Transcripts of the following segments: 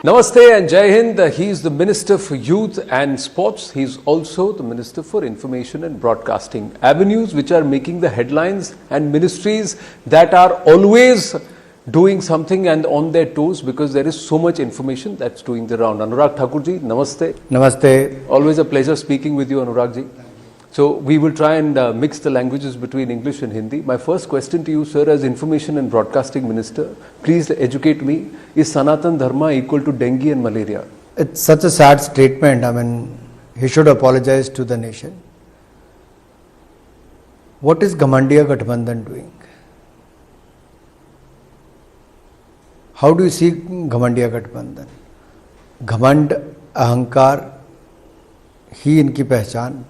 Namaste and Jai Hind. He is the Minister for Youth and Sports. He is also the Minister for Information and Broadcasting. Avenues which are making the headlines and ministries that are always doing something and on their toes because there is so much information that's doing the round. Anurag Thakur ji, Namaste. Namaste. Always a pleasure speaking with you, Anurag ji. So we will try and mix the languages between English and Hindi. My first question to you, sir, as Information and Broadcasting Minister, please educate me. Is Sanatan Dharma equal to dengue and malaria? It's such a sad statement. I mean, he should apologize to the nation. What is Ghamandiya Gathbandhan doing? How do you see Ghamandiya Gathbandhan? Ghamand, Ahankar, ही इनकी पहचान.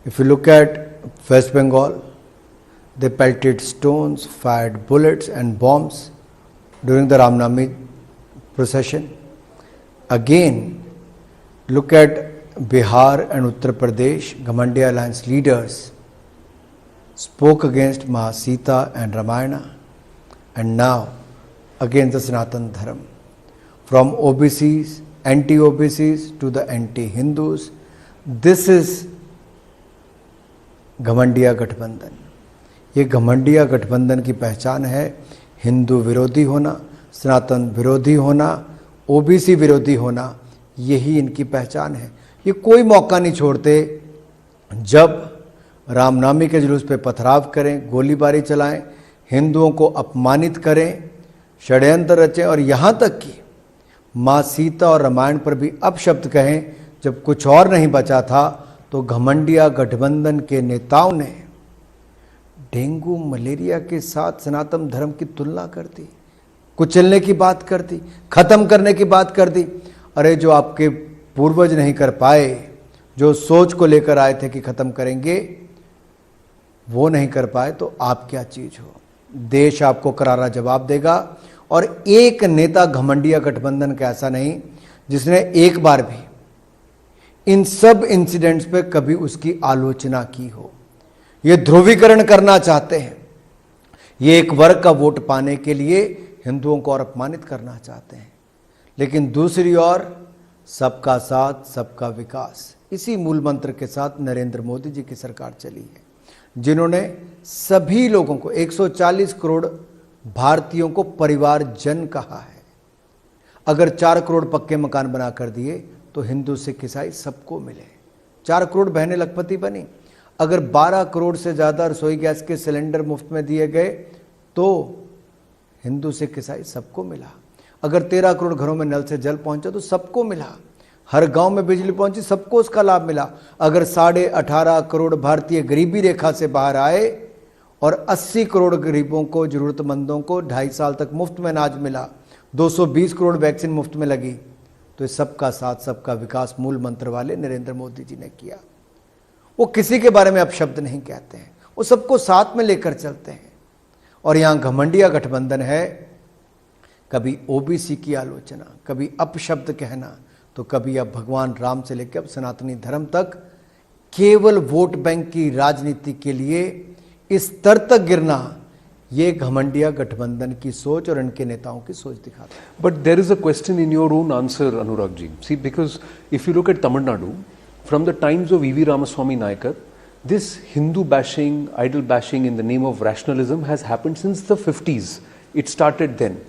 If you look at West Bengal, they pelted stones, fired bullets and bombs during the Ramnami procession. Again, look at Bihar and Uttar Pradesh, Ghamandiya Alliance leaders spoke against Mahasita and Ramayana, and now against the Sanatan Dharma. From OBCs, anti-OBCs to the anti-Hindus, this is घमंडिया गठबंधन. ये घमंडिया गठबंधन की पहचान है हिंदू विरोधी होना, सनातन विरोधी होना, ओबीसी विरोधी होना. यही इनकी पहचान है. ये कोई मौका नहीं छोड़ते जब रामनवमी के जुलूस पे पथराव करें, गोलीबारी चलाएं, हिंदुओं को अपमानित करें, षड्यंत्र रचें और यहाँ तक कि माँ सीता और रामायण पर भी अपशब्द कहें. जब कुछ और नहीं बचा था तो घमंडिया गठबंधन के नेताओं ने डेंगू मलेरिया के साथ सनातन धर्म की तुलना कर दी, कुचलने की बात कर दी, खत्म करने की बात कर दी. अरे जो आपके पूर्वज नहीं कर पाए, जो सोच को लेकर आए थे कि खत्म करेंगे, वो नहीं कर पाए तो आप क्या चीज हो. देश आपको करारा जवाब देगा. और एक नेता घमंडिया गठबंधन का ऐसा नहीं जिसने एक बार भी इन सब इंसिडेंट्स पे कभी उसकी आलोचना की हो. ये ध्रुवीकरण करना चाहते हैं. ये एक वर्ग का वोट पाने के लिए हिंदुओं को और अपमानित करना चाहते हैं. लेकिन दूसरी ओर सबका साथ सबका विकास, इसी मूल मंत्र के साथ नरेंद्र मोदी जी की सरकार चली है, जिन्होंने सभी लोगों को 140 करोड़ भारतीयों को परिवारजन कहा है. अगर 4 करोड़ पक्के मकान बना कर दिए तो हिंदू सिख ईसाई सबको मिले. 4 करोड़ बहनें लखपति बनी. अगर 12 करोड़ से ज़्यादा रसोई गैस के सिलेंडर मुफ्त में दिए गए तो हिंदू सिख ईसाई सबको मिला. अगर 13 करोड़ घरों में नल से जल पहुंचा तो सबको मिला. हर गांव में बिजली पहुंची, सबको उसका लाभ मिला. अगर 18.5 करोड़ भारतीय गरीबी रेखा से बाहर आए और 80 करोड़ गरीबों को, जरूरतमंदों को 2.5 साल तक मुफ्त में अनाज मिला, 220 करोड़ वैक्सीन मुफ्त में लगी, तो सबका साथ सबका विकास मूल मंत्र वाले नरेंद्र मोदी जी ने किया. वो किसी के बारे में अपशब्द नहीं कहते हैं, वो सबको साथ में लेकर चलते हैं. और यहाँ घमंडिया गठबंधन है, कभी ओबीसी की आलोचना, कभी अपशब्द कहना, तो कभी अब भगवान राम से लेकर अब सनातनी धर्म तक केवल वोट बैंक की राजनीति के लिए इस स्तर तक गिरना, ये घमंडिया गठबंधन की सोच और इनके नेताओं की सोच दिखाता है. But there is a question in your own answer, Anurag ji. See, because if you look at Tamil Nadu, from the times of E.V. Ramaswamy Naicker, this Hindu bashing, idol bashing in the name of rationalism has happened since the 50s. It started then.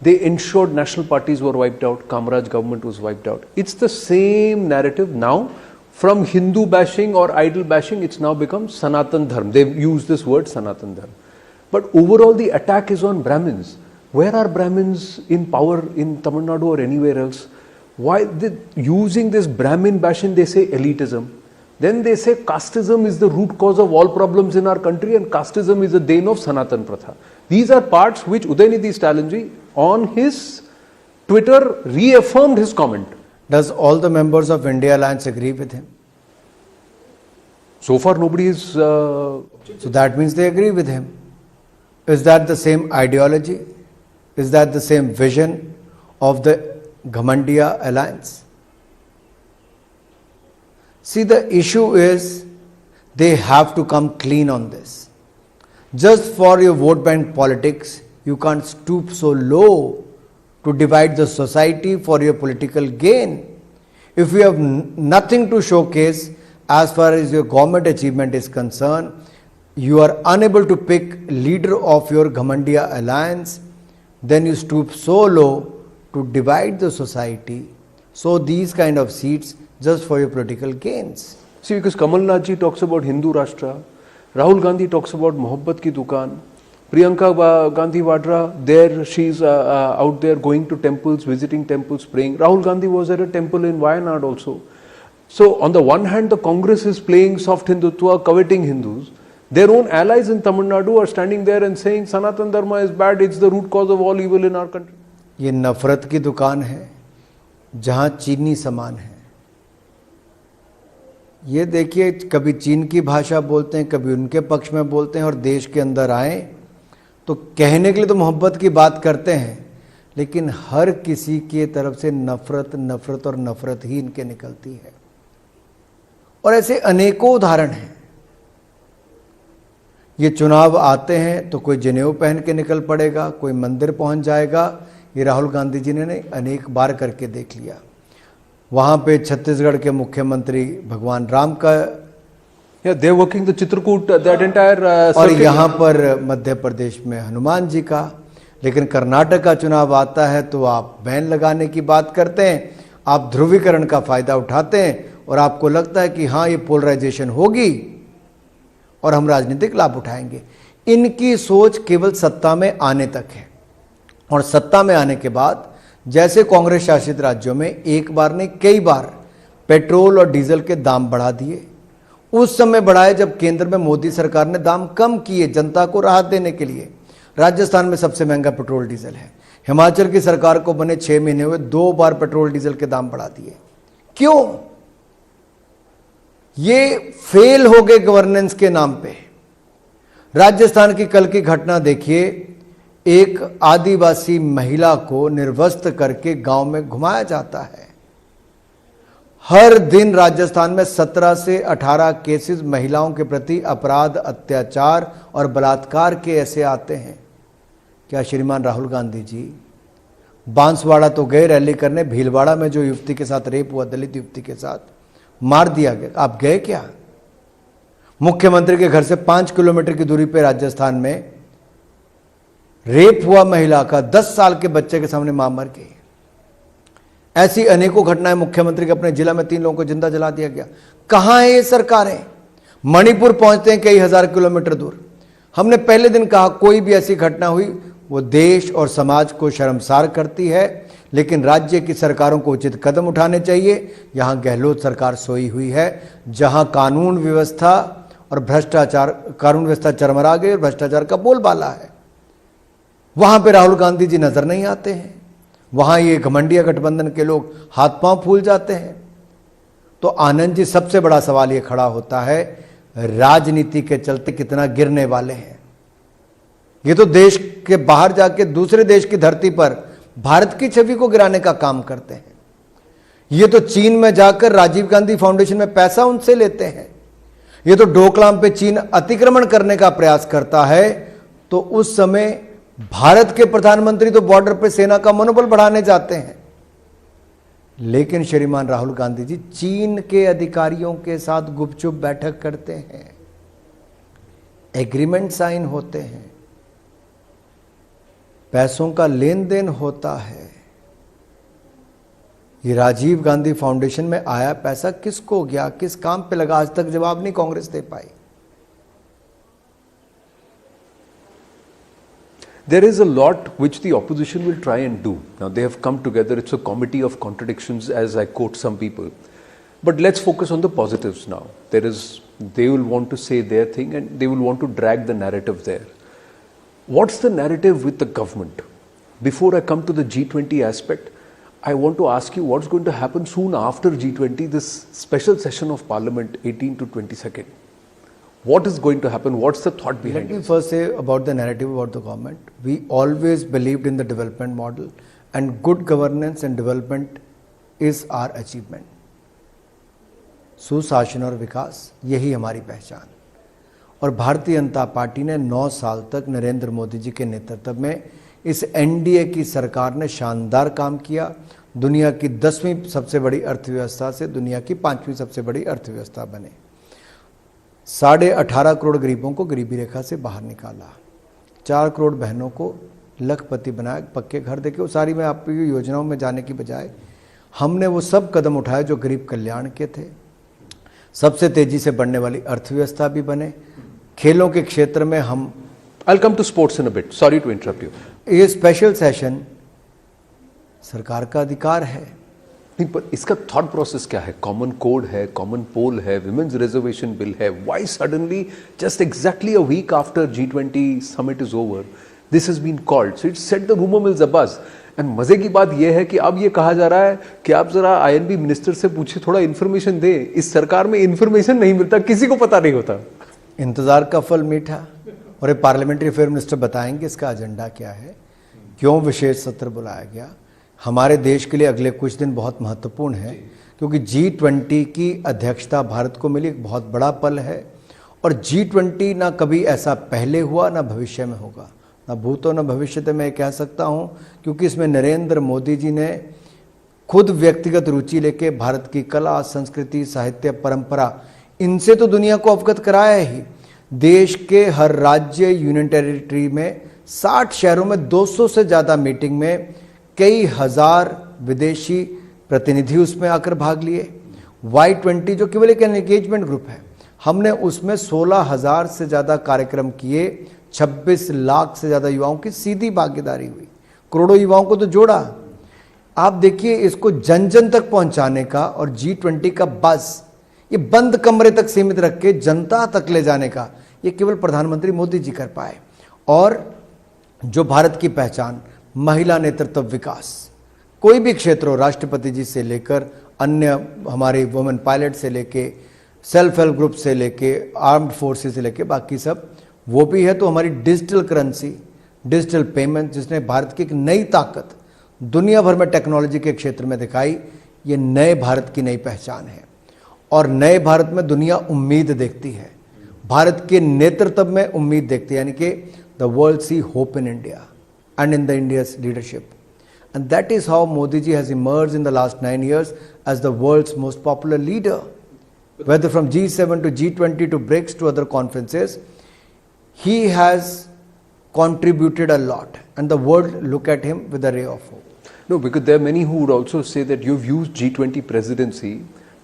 They ensured national parties were wiped out, Kamaraj government was wiped out. It's the same narrative now. From Hindu bashing or idol bashing, it's now become Sanatan Dharma. They've used this word Sanatan Dharma. But overall the attack is on Brahmins. Where are Brahmins in power in Tamil Nadu or anywhere else? Why using this Brahmin bashing, they say elitism. Then they say casteism is the root cause of all problems in our country and casteism is the bane of Sanatan Pratha. These are parts which Udayanidhi Stalinji on his Twitter reaffirmed his comment. Does all the members of India Alliance agree with him? So far nobody is... So that means they agree with him. Is that the same ideology? Is that the same vision of the Ghamandiya Alliance? See, the issue is they have to come clean on this. Just for your vote bank politics, you can't stoop so low to divide the society for your political gain. If you have nothing to showcase as far as your government achievement is concerned, you are unable to pick leader of your Ghamandiya alliance, then you stoop so low to divide the society. So these kind of seats just for your political gains. See, because Kamal Nath ji talks about Hindu Rashtra, Rahul Gandhi talks about Mohabbat ki Dukaan, Priyanka Gandhi Vadra, there she's out there going to temples, visiting temples, praying. Rahul Gandhi was at a temple in Wayanad also. So on the one hand, the Congress is playing soft Hindutva, coveting Hindus. Their own allies in Tamil Nadu are standing there and saying Sanatan Dharma is bad, it's the root cause of all evil in our country. ये नफरत की दुकान है जहां चीनी समान है। ये देखिए, कभी चीन की भाषा बोलते हैं, कभी उनके पक्ष में बोलते हैं, और देश के अंदर आए तो कहने के लिए तो मोहब्बत की बात करते हैं, लेकिन हर किसी के तरफ से नफरत नफरत और नफरत ही इनके निकलती है। और ऐसे अनेकों उदाहरण हैं। ये चुनाव आते हैं तो कोई जनेऊ पहन के निकल पड़ेगा, कोई मंदिर पहुंच जाएगा। ये राहुल गांधी जी ने अनेक बार करके देख लिया। वहां पे छत्तीसगढ़ के मुख्यमंत्री भगवान राम का, they are working the Chitrakoot, that entire और यहाँ पर मध्य प्रदेश में हनुमान जी का। लेकिन कर्नाटक का चुनाव आता है तो आप बैन लगाने की बात करते हैं, आप ध्रुवीकरण का फायदा उठाते हैं, और आपको लगता है कि हाँ ये पोलराइजेशन होगी और हम राजनीतिक लाभ उठाएंगे। इनकी सोच केवल सत्ता में आने तक है, और सत्ता में आने के बाद जैसे कांग्रेस शासित राज्यों में एक बार नहीं कई बार पेट्रोल और डीजल के दाम बढ़ा दिए। उस समय बढ़ाए जब केंद्र में मोदी सरकार ने दाम कम किए जनता को राहत देने के लिए। राजस्थान में सबसे महंगा पेट्रोल डीजल है। हिमाचल की सरकार को बने 6 महीने हुए 2 बार पेट्रोल डीजल के दाम बढ़ा दिए। क्यों? ये फेल हो गए गवर्नेंस के नाम पे। राजस्थान की कल की घटना देखिए, एक आदिवासी महिला को निर्वस्त्र करके गांव में घुमाया जाता है। हर दिन राजस्थान में 17 से 18 केसेस महिलाओं के प्रति अपराध, अत्याचार और बलात्कार के ऐसे आते हैं। क्या श्रीमान राहुल गांधी जी बांसवाड़ा तो गए रैली करने, भीलवाड़ा में जो युवती के साथ रेप हुआ, दलित युवती के साथ मार दिया गया, आप गए क्या? मुख्यमंत्री के घर से 5 किलोमीटर की दूरी पे राजस्थान में रेप हुआ महिला का, 10 साल के बच्चे के सामने मां मर गई। ऐसी अनेकों घटनाएं। मुख्यमंत्री के अपने जिला में 3 लोगों को जिंदा जला दिया गया। कहां है ये सरकारें? मणिपुर पहुंचते हैं कई हजार किलोमीटर दूर। हमने पहले दिन कहा कोई भी ऐसी घटना हुई वो देश और समाज को शर्मसार करती है, लेकिन राज्य की सरकारों को उचित कदम उठाने चाहिए। यहां गहलोत सरकार सोई हुई है, जहां कानून व्यवस्था चरमरा गई और भ्रष्टाचार का बोलबाला है। वहां पे राहुल गांधी जी नजर नहीं आते हैं। वहां ये घमंडिया गठबंधन के लोग हाथ पांव फूल जाते हैं। तो आनंद जी, सबसे बड़ा सवाल ये खड़ा होता है, राजनीति के चलते कितना गिरने वाले हैं। ये तो देश के बाहर जाके दूसरे देश की धरती पर भारत की छवि को गिराने का काम करते हैं। ये तो चीन में जाकर राजीव गांधी फाउंडेशन में पैसा उनसे लेते हैं। ये तो डोकलाम पे चीन अतिक्रमण करने का प्रयास करता है, तो उस समय भारत के प्रधानमंत्री तो बॉर्डर पे सेना का मनोबल बढ़ाने जाते हैं। लेकिन श्रीमान राहुल गांधी जी चीन के अधिकारियों के साथ गुपचुप बैठक करते हैं, एग्रीमेंट साइन होते हैं, पैसों का लेन देन होता है। ये राजीव गांधी फाउंडेशन में आया पैसा किसको गया, किस काम पे लगा, आज तक जवाब नहीं कांग्रेस दे पाई। There is a lot which the opposition will try and do. Now they have come together, it's a comedy of contradictions, as I quote some people. But let's focus on the positives now. They will want to say their thing and they will want to drag the narrative there. What's the narrative with the government? Before I come to the G20 aspect, I want to ask you what's going to happen soon after G20, this special session of Parliament, 18 to 22nd. What is going to happen? What's the thought behind it? Let me first say about the narrative about the government. We always believed in the development model, and good governance and development is our achievement. सुशासन और विकास, यही हमारी पहचान। और Bharatiya Janata party ने 9 साल तक नरेंद्र मोदी जी के नेतृत्व में इस एनडीए की सरकार ने शानदार काम किया। दुनिया की 10वीं सबसे बड़ी अर्थव्यवस्था से दुनिया की 5वीं सबसे बड़ी अर्थव्यवस्था बने। 18.5 करोड़ गरीबों को गरीबी रेखा से बाहर निकाला। 4 करोड़ बहनों को लखपति बनाया, पक्के घर देके। वो सारी में आपकी योजनाओं में जाने की बजाय हमने वो सब कदम उठाए जो गरीब कल्याण के थे। सबसे तेजी से बढ़ने वाली अर्थव्यवस्था भी बने। खेलों के क्षेत्र में हम I'll come to sports in a bit. Sorry to interrupt you. ये स्पेशल सेशन सरकार का अधिकार है। नहीं, पर इसका थॉट प्रोसेस क्या है? कॉमन कोड है, कॉमन पोल है, विमेन्स रिजर्वेशन बिल है. Why suddenly just exactly a week after G20 summit is over this has been called? So it's set the rumour mills abuzz. And मजे की बात यह है कि अब ये कहा जा रहा है कि आप जरा आईएनबी मिनिस्टर से पूछे, थोड़ा इन्फॉर्मेशन दे. इस सरकार में इन्फॉर्मेशन नहीं मिलता, किसी को पता नहीं होता. इंतजार का फल मीठा. और ये पार्लियामेंट्री अफेयर मिनिस्टर बताएंगे इसका एजेंडा क्या है, क्यों विशेष सत्र बुलाया गया. हमारे देश के लिए अगले कुछ दिन बहुत महत्वपूर्ण है, क्योंकि G20 की अध्यक्षता भारत को मिली, एक बहुत बड़ा पल है. और G20 ना कभी ऐसा पहले हुआ ना भविष्य में होगा, ना भूत और ना भविष्य में, मैं कह सकता हूँ, क्योंकि इसमें नरेंद्र मोदी जी ने खुद व्यक्तिगत रुचि लेके भारत की कला, संस्कृति, साहित्य, परंपरा, इनसे तो दुनिया को अवगत कराया ही. देश के हर राज्य, यूनियन टेरिटरी में 60 शहरों में 200 से ज़्यादा मीटिंग में कई हजार विदेशी प्रतिनिधि उसमें आकर भाग लिए. Y20 जो केवल एक एंगेजमेंट ग्रुप है, हमने उसमें 16,000 से ज़्यादा कार्यक्रम किए. 26 लाख से ज़्यादा युवाओं की सीधी भागीदारी हुई. करोड़ों युवाओं को तो जोड़ा. आप देखिए, इसको जन जन तक पहुंचाने का और G20 का बस ये बंद कमरे तक सीमित रख के जनता तक ले जाने का, ये केवल प्रधानमंत्री मोदी जी कर पाए. और जो भारत की पहचान, महिला नेतृत्व, विकास, कोई भी क्षेत्र हो, राष्ट्रपति जी से लेकर अन्य हमारे वुमेन पायलट से लेके, सेल्फ हेल्प ग्रुप से लेके, आर्म्ड फोर्सेस से लेके बाकी सब, वो भी है. तो हमारी डिजिटल करेंसी, डिजिटल पेमेंट, जिसने भारत की एक नई ताकत दुनिया भर में टेक्नोलॉजी के क्षेत्र में दिखाई, ये नए भारत की नई पहचान है. और नए भारत में दुनिया उम्मीद देखती है, भारत के नेतृत्व में उम्मीद देखती है. यानी कि the world see hope in India and in the India's leadership. And that is how Modi ji has emerged in the last 9 years as the world's most popular leader. Whether from G7 to G20 to BRICS to other conferences, he has contributed a lot, and the world look at him with a ray of hope. No, because there are many who would also say that you've used G20 presidency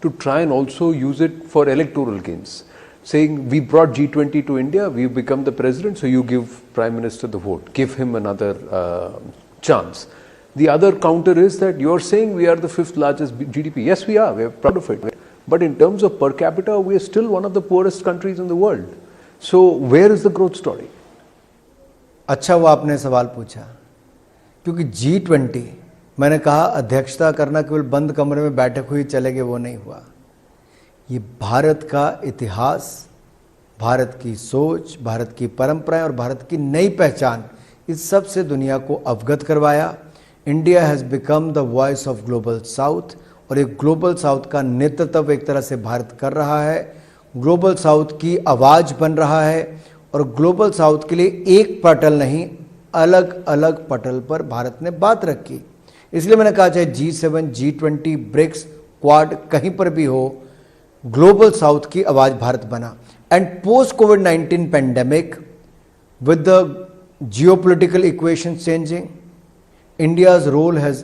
to try and also use it for electoral gains. Saying we brought G20 to India, we've become the president, so you give Prime Minister the vote, give him another chance. The other counter is that you're saying we are the 5th largest GDP. Yes, we are. We're proud of it. But in terms of per capita, we are still one of the poorest countries in the world. So where is the growth story? अच्छा वो आपने सवाल पूछा, क्योंकि G20, मैंने कहा अध्यक्षता करना केवल बंद कमरे में बैठक हुई चले गए, वो नहीं हुआ. ये भारत का इतिहास, भारत की सोच, भारत की परंपराएं और भारत की नई पहचान, इस सब से दुनिया को अवगत करवाया. India has become the voice of global south, और एक ग्लोबल साउथ का नेतृत्व एक तरह से भारत कर रहा है. ग्लोबल साउथ की आवाज़ बन रहा है, और ग्लोबल साउथ के लिए एक पटल नहीं, अलग अलग पटल पर भारत ने बात रखी. इसलिए मैंने कहा, चाहे G7, G20, ब्रिक्स, क्वाड, कहीं पर भी हो, ग्लोबल साउथ की आवाज भारत बना. एंड पोस्ट कोविड-19 pandemic, with the geopolitical equation changing, India's role has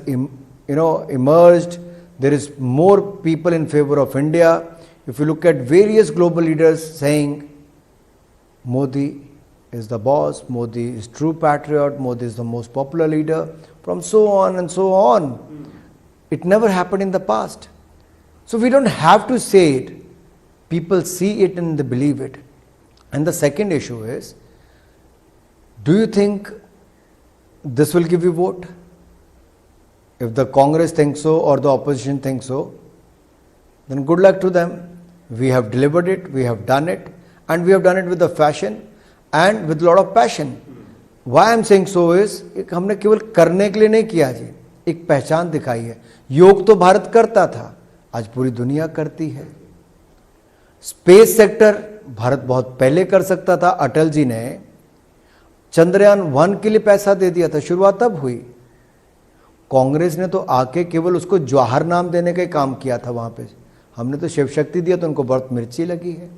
emerged. There is more people in favor of India. If you look at various global leaders saying Modi is the boss, Modi is true patriot, Modi is the most popular leader, from so on and so on. It never happened in the past. So we don't have to say it. People see it and they believe it. And the second issue is, do you think this will give you vote? If the Congress thinks so or the opposition thinks so, then good luck to them. We have delivered it, we have done it, and we have done it with a fashion and with a lot of passion. Why I am saying so is, हमने केवल करने के लिए नहीं किया जी, एक पहचान दिखाई है. योग तो भारत करता था, आज पूरी दुनिया करती है. स्पेस सेक्टर भारत बहुत पहले कर सकता था. अटल जी ने चंद्रयान-1 के लिए पैसा दे दिया था, शुरुआत तब हुई। कांग्रेस ने तो आके केवल उसको जवाहर नाम देने का ही काम किया था वहां पे। हमने तो शिव शक्ति दिया तो उनको बहुत मिर्ची लगी है।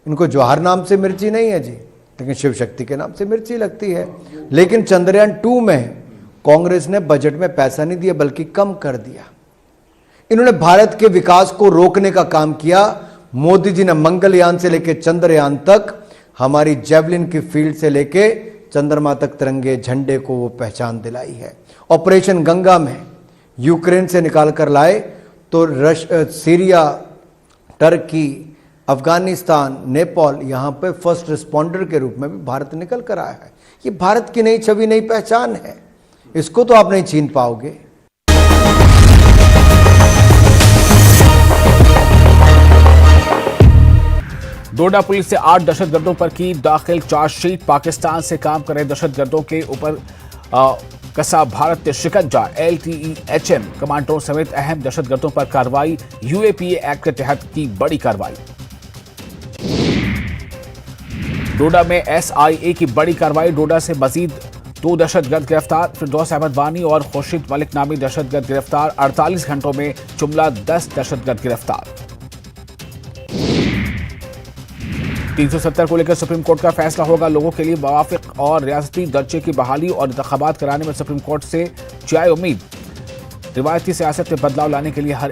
इनको जवाहर नाम से मिर्ची नहीं है जी, लेकिन शिव शक्ति के नाम से मिर्ची लगती है। लेकिन चंद्रयान-2 में कांग्रेस ने बजट में पैसा नहीं दिया बल्कि कम कर दिया। इन्होंने भारत के विकास को रोकने का काम किया। मोदी जी ने मंगलयान से लेकर चंद्रयान तक, हमारी जेवलिन की फील्ड से लेके चंद्रमा तक तिरंगे झंडे को वो पहचान दिलाई है। ऑपरेशन गंगा में यूक्रेन से निकाल कर लाए तो सीरिया, टर्की, अफगानिस्तान, नेपाल, यहाँ पे फर्स्ट रिस्पॉन्डर के रूप में भी भारत निकल कर आया है। ये भारत की नई छवि, नई पहचान है, इसको तो आप नहीं छीन पाओगे। डोडा पुलिस से 8 दहशतगर्दों पर की दाखिल चार्जशीट। पाकिस्तान से काम कर रहे दहशतगर्दों के ऊपर कसा भारत ने शिकंजा। LTE-HM कमांडरों समेत अहम दहशतगर्दों पर कार्रवाई। UAPA एक्ट के तहत की बड़ी कार्रवाई। डोडा में SIA की बड़ी कार्रवाई। डोडा से मजीद 2 दहशतगर्द गिरफ्तार। फिरदौस अहमद वानी और खुर्शीद मलिक नामी दहशतगर्द गिरफ्तार। 48 घंटों में जुमला 10 दहशतगर्द गिरफ्तार। 370 को लेकर सुप्रीम कोर्ट का फैसला होगा। लोगों के लिए मुवाफिक और रियासती दर्जे की बहाली और इंतखाबात कराने में सुप्रीम कोर्ट से जाए उम्मीद। रिवायती सियासत में बदलाव लाने के लिए हर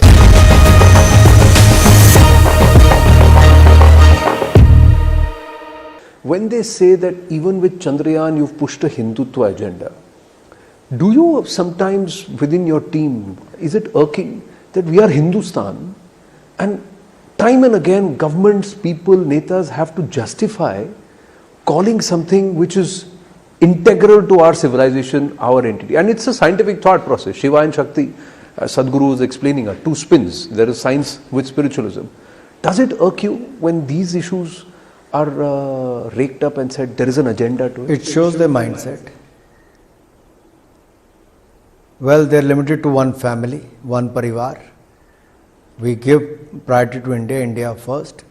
When they say that even with Chandrayaan you've pushed a Hindutva agenda, do you sometimes within your team, is it irking that we are Hindustan and time and again governments, people, netas have to justify calling something which is integral to our civilization, our entity. And it's a scientific thought process. Shiva and Shakti, Sadhguru was explaining, are 2 spins. There is science with spiritualism. Does it irk you when these issues are raked up and said there is an agenda to it? It shows their mindset. Well, they're limited to one family, one parivar. We give priority to India, India first.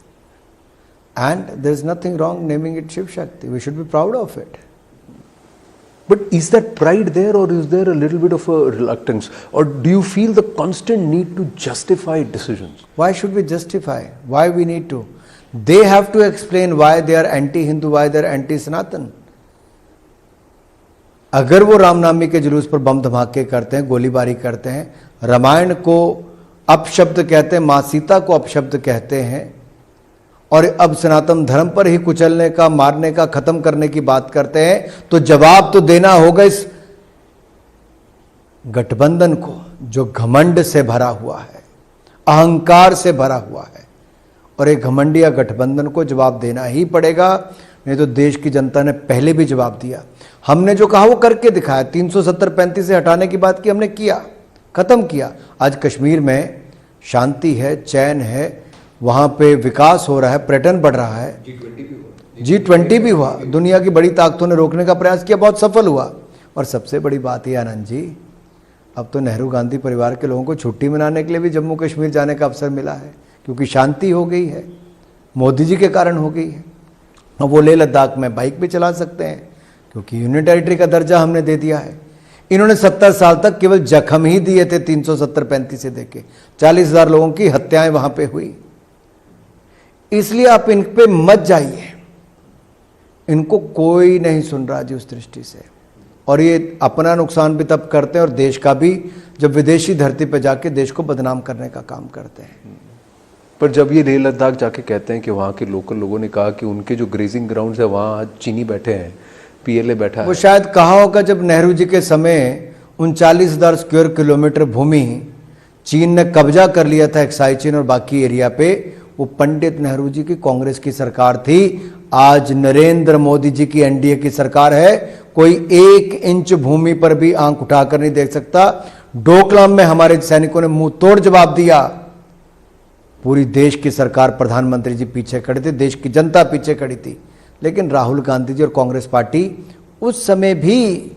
And there's nothing wrong naming it Shiv Shakti. We should be proud of it. But is that pride there, or is there a little bit of a reluctance? Or do you feel the constant need to justify decisions? Why should we justify? Why we need to? They have to explain why they are anti-Hindu, why they are anti-Sanatan. अगर वो रामनामी के जुलूस पर बम धमाके करते हैं, गोलीबारी करते हैं, रामायण को अपशब्द कहते हैं, मां सीता को अपशब्द कहते हैं, और अब सनातन धर्म पर ही कुचलने का, मारने का, खत्म करने की बात करते हैं, तो जवाब तो देना होगा इस गठबंधन को जो घमंड से भरा हुआ है, अहंकार से भरा हुआ है। और एक घमंडिया गठबंधन को जवाब देना ही पड़ेगा, नहीं तो देश की जनता ने पहले भी जवाब दिया। हमने जो कहा वो करके दिखाया। 370-35 से हटाने की बात की, हमने किया, खत्म किया। आज कश्मीर में शांति है, चैन है, वहां पे विकास हो रहा है, पर्यटन बढ़ रहा है, G20 भी हुआ। दुनिया की बड़ी ताकतों ने रोकने का प्रयास किया, बहुत सफल हुआ। और सबसे बड़ी बात यह आनंद जी, अब तो नेहरू गांधी परिवार के लोगों को छुट्टी मनाने के लिए भी जम्मू कश्मीर जाने का अवसर मिला है, क्योंकि शांति हो गई है, मोदी जी के कारण हो गई है। अब वो लेह लद्दाख में बाइक भी चला सकते हैं, क्योंकि यूनियन टेरिटरी का दर्जा हमने दे दिया है। इन्होंने 70 साल तक केवल जख्म ही दिए थे 370-35 से देके, 40,000 लोगों की हत्याएं वहां पे हुई। इसलिए आप इन पे मत जाइए, इनको कोई नहीं सुन रहा जी उस दृष्टि से। और ये अपना नुकसान भी तब करते हैं और देश का भी, जब विदेशी धरती पे जाके देश को बदनाम करने का काम करते हैं। पर जब ये लेह लद्दाख जाके कहते हैं कि वहाँ के लोकल लोगों ने कहा कि उनके जो ग्रेजिंग ग्राउंड्स है वहाँ आज चीनी बैठे हैं, PLA बैठा है, वो शायद कहा होगा जब नेहरू जी के समय 39,000 स्क्वायर किलोमीटर भूमि चीन ने कब्जा कर लिया था, एक्साई चीन और बाकी एरिया पे। वो पंडित नेहरू जी की कांग्रेस की सरकार थी। आज नरेंद्र मोदी जी की NDA की सरकार है। कोई 1 इंच भूमि पर भी आंख उठाकर नहीं देख सकता। डोकलाम में हमारे सैनिकों ने मुंह तोड़ जवाब दिया। पूरी देश की सरकार, प्रधानमंत्री जी पीछे खड़े थे, देश की जनता पीछे खड़ी थी। लेकिन राहुल गांधी जी और कांग्रेस पार्टी उस समय भी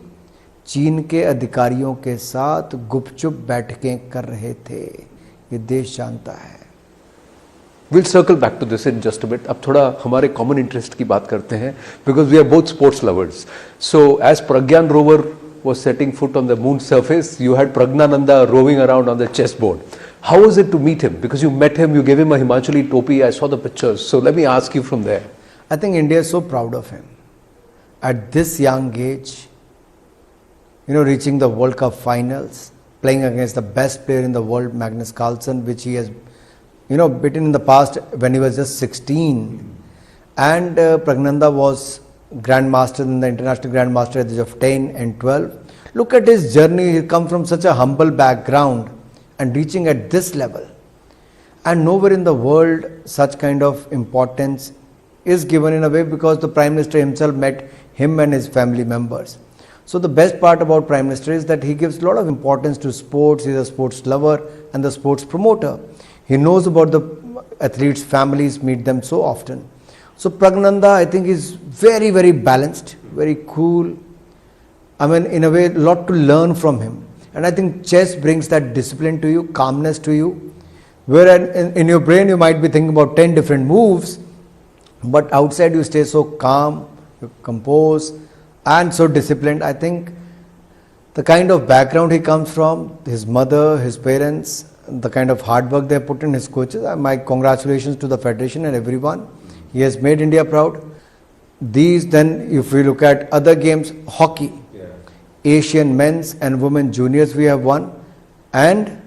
चीन के अधिकारियों के साथ गुपचुप बैठकें कर रहे थे। ये देश जानता है। We'll circle back to this in just a bit. अब थोड़ा हमारे common interest की बात करते हैं because we are both sports lovers. So as Pragyan rover was setting foot on the moon's surface, you had Pragnananda roving around on the chessboard. How was it to meet him? Because you met him, you gave him a Himachali topi. I saw the pictures. So let me ask you from there. I think India is so proud of him. At this young age, reaching the World Cup finals, playing against the best player in the world, Magnus Carlsen, which he has, beaten in the past when he was just 16. And Pragnanda was grandmaster in the international grandmaster at the age of 10 and 12. Look at his journey. He come from such a humble background and reaching at this level. And nowhere in the world such kind of importance is given in a way, because the Prime Minister himself met him and his family members. So the best part about Prime Minister is that he gives a lot of importance to sports. He's a sports lover and the sports promoter. He knows about the athletes' families, meet them so often. So Pragnanda, I think, is very, very balanced, very cool. I mean, in a way, a lot to learn from him. And I think chess brings that discipline to you, calmness to you. Where in your brain you might be thinking about 10 different moves, but outside you stay so calm, you compose, and so disciplined. I think the kind of background he comes from, his mother, his parents, the kind of hard work they put in, his coaches, my congratulations to the Federation and everyone. He has made India proud. These then, if we look at other games, hockey, Asian men's and women juniors we have won, and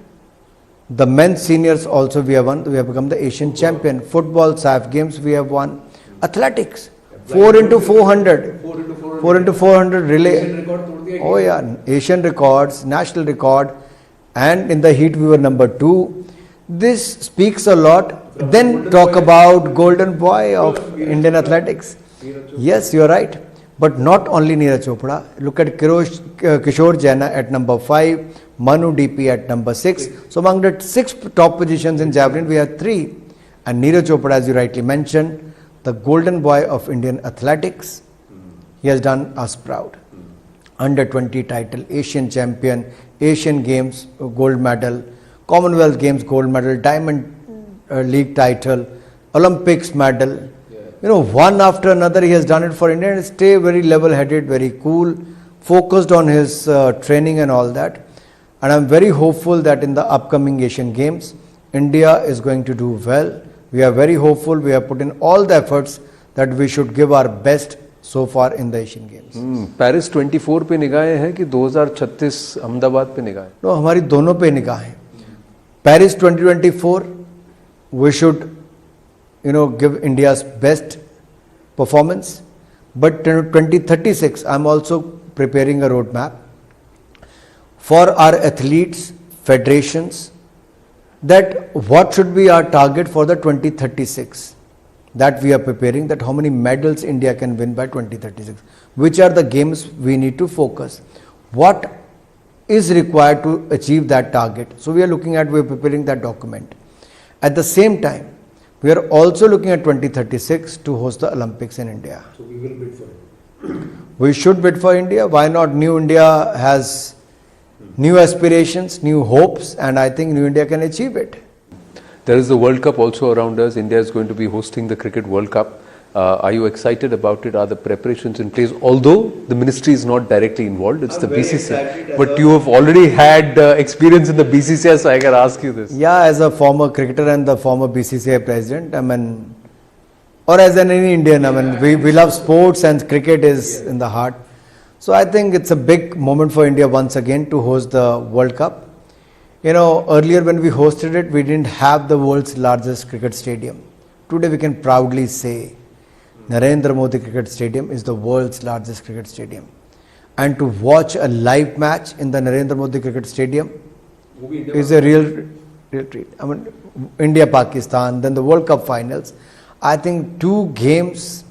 the men's seniors also we have won. We have become the Asian champion. Football, SAF games we have won. Athletics, 4x400, 4x400 relay. Oh yeah, Asian records, national record, and in the heat we were number 2. This speaks a lot. Then talk about golden boy of Indian athletics. Yes, you are right. But not only Neeraj Chopra. Look at Kishore Jaina at number 5, Manu DP at number 6. So among the 6 top positions in javelin, we have 3. And Neeraj Chopra, as you rightly mentioned, the golden boy of Indian athletics. He has done us proud. Under 20 title, Asian champion, Asian Games gold medal, Commonwealth Games gold medal, Diamond League title, Olympics medal. One after another he has done it for India, and stay very level-headed, very cool, focused on his training and all that. And I'm very hopeful that in the upcoming Asian Games, India is going to do well. We are very hopeful. We have put in all the efforts that we should give our best so far in the Asian Games. Paris 24 पे निगाहें हैं कि 2036 अहमदाबाद पे निगाहें? No, हमारी दोनों पे निगाहें. Paris 2024, we should give India's best performance. But 2036, I'm also preparing a roadmap for our athletes, federations, that what should be our target for the 2036. That we are preparing, that how many medals India can win by 2036. Which are the games we need to focus. What is required to achieve that target. So we are preparing that document. At the same time, we are also looking at 2036 to host the Olympics in India. So we will bid for it. We should bid for India. Why not? New India has new aspirations, new hopes, and I think New India can achieve it. There is the World Cup also around us. India is going to be hosting the Cricket World Cup. Are you excited about it? Are the preparations in place? Although the ministry is not directly involved, it's the BCCI. But you have already had experience in the BCCI, so I can ask you this. Yeah, as a former cricketer and the former BCCI president, or as any Indian, we love sports and cricket is in the heart. So I think it's a big moment for India once again to host the World Cup. Earlier when we hosted it, we didn't have the world's largest cricket stadium. Today we can proudly say Narendra Modi Cricket Stadium is the world's largest cricket stadium. And to watch a live match in the Narendra Modi Cricket Stadium is a real treat. India-Pakistan, then the World Cup finals. I think 2 games,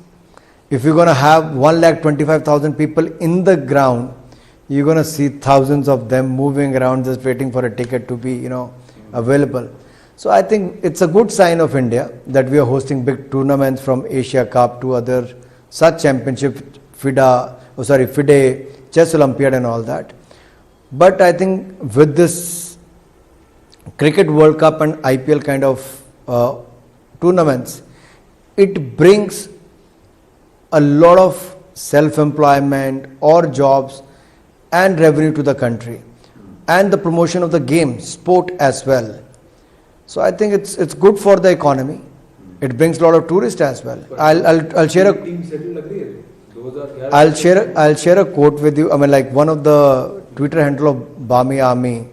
if you're going to have 1,25,000 people in the ground, you're going to see thousands of them moving around just waiting for a ticket to be, available. So I think it's a good sign of India that we are hosting big tournaments from Asia Cup to other such championship, FIDE, Chess Olympiad and all that. But I think with this Cricket World Cup and IPL kind of tournaments, it brings a lot of self-employment or jobs and revenue to the country, and the promotion of the game, sport as well. So I think it's good for the economy. It brings a lot of tourists as well. I'll share a quote with you. I mean, like one of the Twitter handle of Bami Army,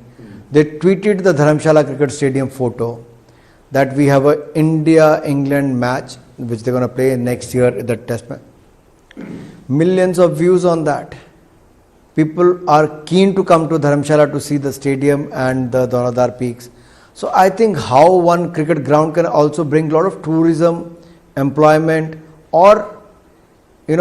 they tweeted the Dharamshala Cricket Stadium photo that we have a India-England match which they're going to play next year at the test match. Millions of views on that. People are keen to come to Dharamshala to see the stadium and the Dauladar peaks. So I think how one cricket ground can also bring a lot of tourism, employment, or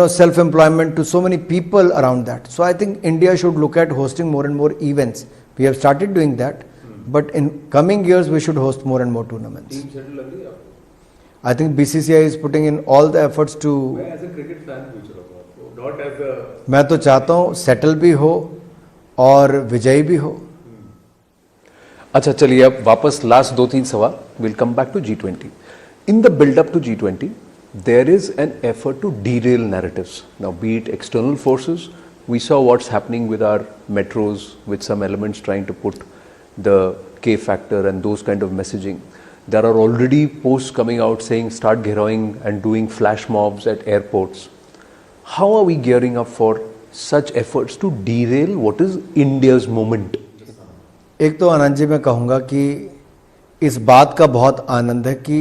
self-employment to so many people around that. So I think India should look at hosting more and more events. We have started doing that, but in coming years we should host more and more tournaments. I think BCCI is putting in all the efforts to. As a cricket fan पूछ रहा हूँ आपको, not as a. मैं तो चाहता हूँ settle भी हो और विजयी भी हो. अच्छा चलिए अब वापस लास्ट 2-3 सवाल. We'll come back to G20. In the build-up to G20, there is an effort to derail narratives. Now, be it external forces, we saw what's happening with our metros, with some elements trying to put the K factor and those kind of messaging. There are already posts coming out saying start gheroing and doing flash mobs at airports. How are we gearing up for such efforts to derail what is India's moment? एक तो आनंद जी मैं कहूँगा कि इस बात का बहुत आनंद है कि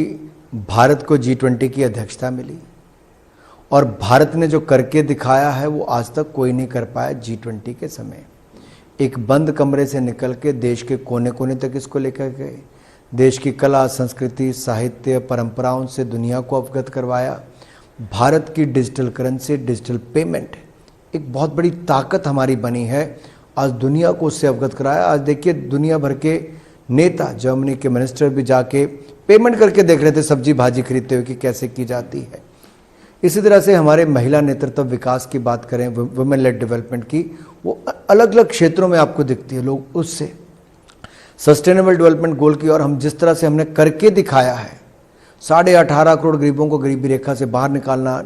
भारत को G20 की अध्यक्षता मिली और भारत ने जो करके दिखाया है वो आज तक कोई नहीं कर पाया G20 के समय. एक बंद कमरे से निकल के देश के कोने कोने तक इसको लेकर गए, देश की कला, संस्कृति, साहित्य, परंपराओं से दुनिया को अवगत करवाया. भारत की डिजिटल करेंसी, डिजिटल पेमेंट एक बहुत बड़ी ताकत हमारी बनी है. आज दुनिया को उससे अवगत कराया. आज देखिए दुनिया भर के नेता, जर्मनी के मिनिस्टर भी जाके पेमेंट करके देख रहे थे सब्जी भाजी खरीदते हुए कि कैसे की जाती है. इसी तरह से हमारे महिला नेतृत्व विकास की बात करें, वुमेन लेड डेवलपमेंट की, वो अलग अलग क्षेत्रों में आपको दिखती है. लोग उससे सस्टेनेबल डेवलपमेंट गोल की और हम जिस तरह से हमने करके दिखाया है, 18.5 करोड़ गरीबों को गरीबी रेखा से बाहर निकालना,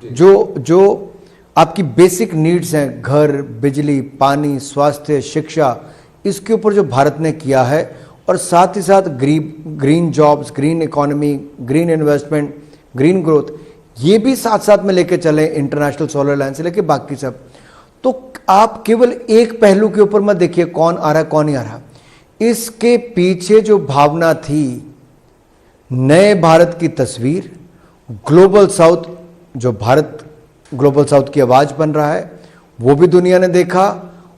जो आपकी बेसिक नीड्स हैं, घर, बिजली, पानी, स्वास्थ्य, शिक्षा, इसके ऊपर जो भारत ने किया है, और साथ ही साथ green jobs, green economy, green investment, green growth, ये भी साथ साथ में लेके चले. इंटरनेशनल सोलर लाइन से लेके बाकी सब. तो आप केवल एक पहलू के ऊपर मत देखिए कौन आ रहा है कौन नहीं आ रहा. इसके पीछे जो भावना थी, नए भारत की तस्वीर, ग्लोबल साउथ, जो भारत ग्लोबल साउथ की आवाज बन रहा है, वो भी दुनिया ने देखा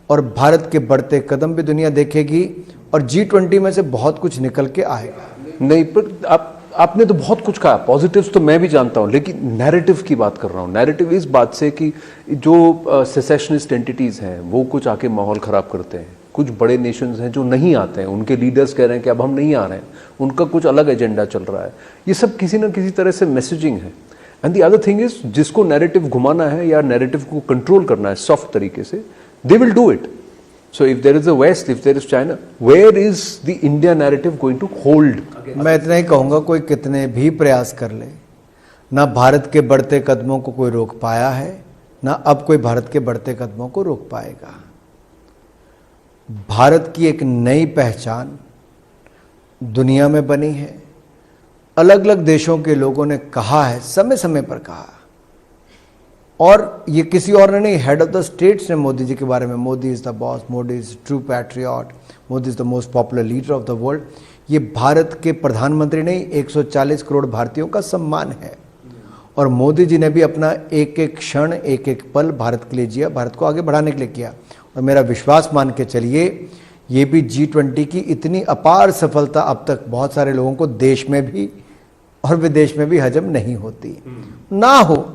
और भारत के बढ़ते कदम भी दुनिया देखेगी और G20 में से बहुत कुछ निकल के आएगा. नहीं, पर आपने तो बहुत कुछ कहा, पॉजिटिव्स तो मैं भी जानता हूं, लेकिन नैरेटिव की बात कर रहा हूं. नैरेटिव इस बात से कि जो सेसेशनिस्ट एंटिटीज हैं वो कुछ आके माहौल खराब करते हैं. कुछ बड़े नेशंस हैं जो नहीं आते हैं, उनके लीडर्स कह रहे हैं कि अब हम नहीं आ रहे हैं, उनका कुछ अलग एजेंडा चल रहा है. ये सब किसी न किसी तरह से मैसेजिंग है. And the other thing is, जिसको नैरेटिव घुमाना है या नैरेटिव को कंट्रोल करना है सॉफ्ट तरीके से, they will do it. So if there is a West, if there is China, where is the India narrative going to hold? मैं इतना ही कहूँगा, कोई कितने भी प्रयास कर ले, ना भारत के बढ़ते कदमों को कोई रोक पाया है, ना अब कोई भारत के बढ़ते कदमों को रोक पाएगा. भारत की एक नई पहचान दुनिया में बनी है. अलग अलग देशों के लोगों ने कहा है, समय समय पर कहा, और ये किसी और ने नहीं, हेड ऑफ द स्टेट्स ने मोदी जी के बारे में, Modi is the boss, Modi is true patriot, Modi is the most popular leader of the world. ये भारत के प्रधानमंत्री नहीं, 140 करोड़ भारतीयों का सम्मान है. और मोदी जी ने भी अपना एक एक क्षण, एक एक पल भारत के लिए जिया, भारत को आगे बढ़ाने के लिए किया. और मेरा विश्वास मान के चलिए, ये भी G20 की इतनी अपार सफलता अब तक बहुत सारे लोगों को देश में भी और विदेश में भी हजम नहीं होती. ना हो,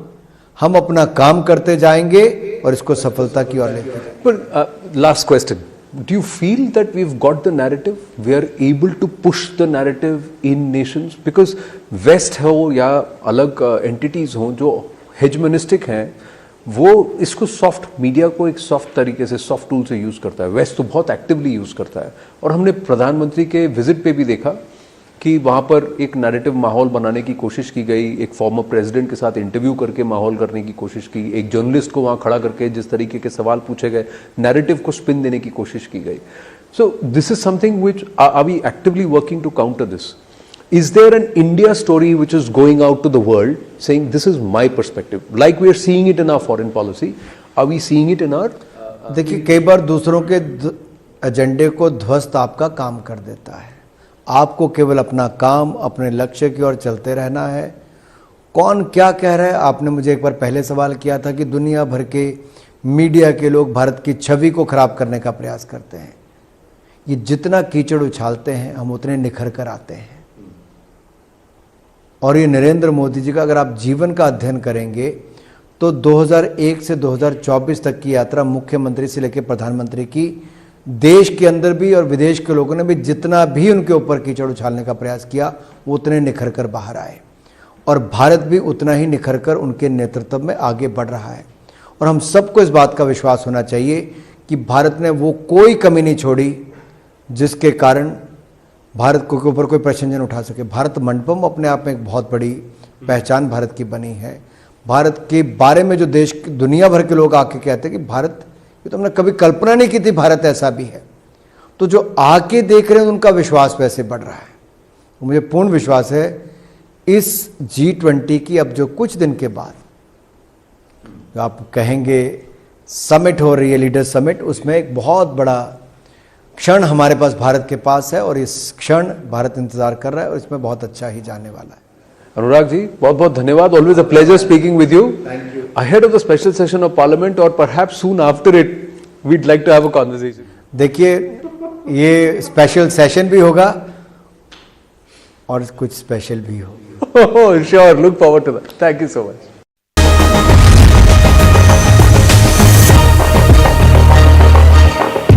हम अपना काम करते जाएंगे और इसको सफलता की ओर लेते जाएंगे. But last question, do you feel that we've got the narrative? We are able to push the narrative in nations? Because West हो या अलग entities हो जो hegemonistic हैं, वो इसको सॉफ्ट मीडिया को एक सॉफ्ट तरीके से, सॉफ्ट टूल से यूज़ करता है. वेस्ट तो बहुत एक्टिवली यूज़ करता है. और हमने प्रधानमंत्री के विजिट पे भी देखा कि वहाँ पर एक नैरेटिव माहौल बनाने की कोशिश की गई, एक फॉर्मर प्रेसिडेंट के साथ इंटरव्यू करके माहौल करने की कोशिश की, एक जर्नलिस्ट को वहाँ खड़ा करके जिस तरीके के सवाल पूछे गए, नैरेटिव को स्पिन देने की कोशिश की गई. So this is something which are we actively working to counter this? Is there an India story which is going out to the world saying this is my perspective, like we are seeing it in our foreign policy? Are we seeing it in our? देखिए, कई बार दूसरों के एजेंडे को ध्वस्त आपका काम कर देता है. आपको केवल अपना काम, अपने लक्ष्य की ओर चलते रहना है. कौन क्या कह रहा है? आपने मुझे एक बार पहले सवाल किया था कि दुनिया भर के मीडिया के लोग भारत की छवि को खराब करने का प्रयास करते हैं. ये जितना कीचड़ उछालते हैं हम उतने निखर कर आते हैं. और ये नरेंद्र मोदी जी का अगर आप जीवन का अध्ययन करेंगे तो 2001 से 2024 तक की यात्रा मुख्यमंत्री से लेकर प्रधानमंत्री की, देश के अंदर भी और विदेश के लोगों ने भी जितना भी उनके ऊपर कीचड़ उछालने का प्रयास किया वो उतने निखर कर बाहर आए. और भारत भी उतना ही निखर कर उनके नेतृत्व में आगे बढ़ रहा है. और हम सबको इस बात का विश्वास होना चाहिए कि भारत ने वो कोई कमी नहीं छोड़ी जिसके कारण भारत के ऊपर कोई प्रश्नचिन्ह उठा सके. भारत मंडपम अपने आप में एक बहुत बड़ी पहचान भारत की बनी है. भारत के बारे में जो देश दुनिया भर के लोग आके कहते हैं कि भारत, ये तो हमने कभी कल्पना नहीं की थी भारत ऐसा भी है. तो जो आके देख रहे हैं उनका विश्वास वैसे बढ़ रहा है. मुझे पूर्ण विश्वास है इस G20 की अब जो कुछ दिन के बाद जो आप कहेंगे समिट हो रही है, लीडर समिट, उसमें एक बहुत बड़ा क्षण हमारे पास भारत के पास है और इस क्षण भारत इंतजार कर रहा है और इसमें बहुत अच्छा ही जाने वाला है. अनुराग जी, बहुत बहुत धन्यवाद. Always a pleasure speaking with you. Thank you. Ahead of the special session of Parliament or perhaps soon after it, we'd like to have a conversation. देखिए, ये स्पेशल सेशन भी होगा और कुछ स्पेशल भी होगा. Sure, look forward to that. Thank you so much.